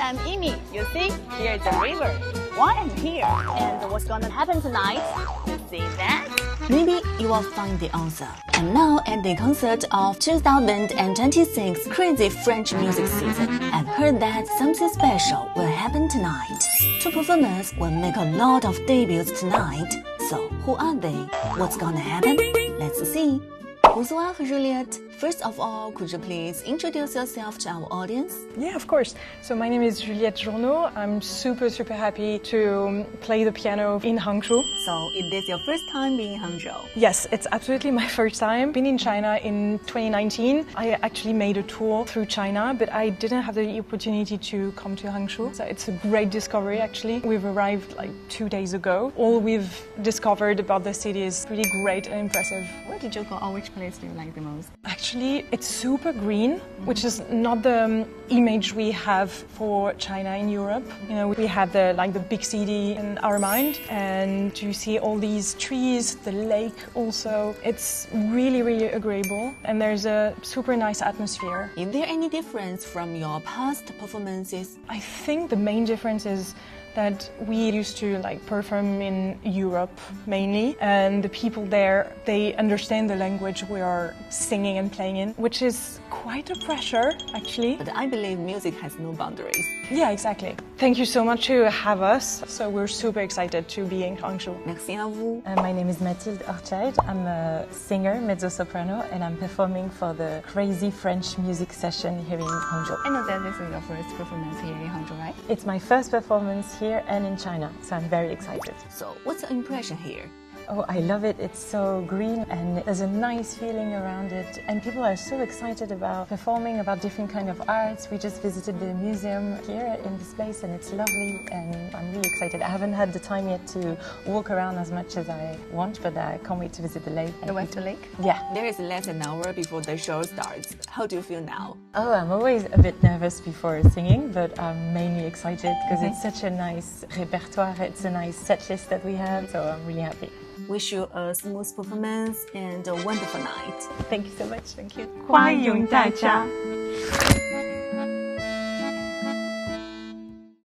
I'm Yimi. You see, here is the river. Why I'm here and what's gonna happen tonight? You see that? Maybe you will find the answer. And now at the concert of 2026 Crazy French Music Season, I've heard that something special will happen tonight. Two performers will make a lot of debuts tonight. So who are they? What's gonna happen? Let's see. Bonsoir, Juliette. First of all, could you please introduce yourself to our audience? Yeah, of course. So my name is Juliette Journeau. I'm super happy to play the piano in Hangzhou. So, is this your first time being in Hangzhou? Yes, it's absolutely my first time. Been in China in 2019. I actually made a tour through China, but I didn't have the opportunity to come to Hangzhou. So it's a great discovery, actually. We've arrived like 2 days ago. All we've discovered about the city is pretty great and impressive. Where did you go or which place do you like the most? Actually, it's super green, which is not the image we have for China in Europe. You know, we have the big city in our mind, and you see all these trees, the lake also. It's really agreeable, and there's a super nice atmosphere. Is there any difference from your past performances? I think the main difference is that we used to perform in Europe mainly, and the people there, they understand the language we are singing and playing in, which is quite a pressure actually. But I believe music has no boundaries. Yeah, exactly. Thank you so much to have us. So we're super excited to be in Hangzhou. Merci à vous. My name is Mathilde Orchard. I'm a singer, mezzo-soprano, and I'm performing for the Crazy French Music Session here in Hangzhou. I know that this is your first performance here in Hangzhou, right? It's my first performance here and in China, so I'm very excited. So, what's your impression here? Oh, I love it. It's so green and there's a nice feeling around it. And people are so excited about performing, about different kind of arts. We just visited the museum here in this place and it's lovely and I'm really excited. I haven't had the time yet to walk around as much as I want, but I can't wait to visit the lake. You went to lake? Yeah. There is less than an hour before the show starts. How do you feel now? Oh, I'm always a bit nervous before singing, but I'm mainly excited because it's such a nice repertoire. It's a nice set list that we have, so I'm really happy. Wish you a smooth performance and a wonderful night. Thank you so much. Thank you. 欢迎大家。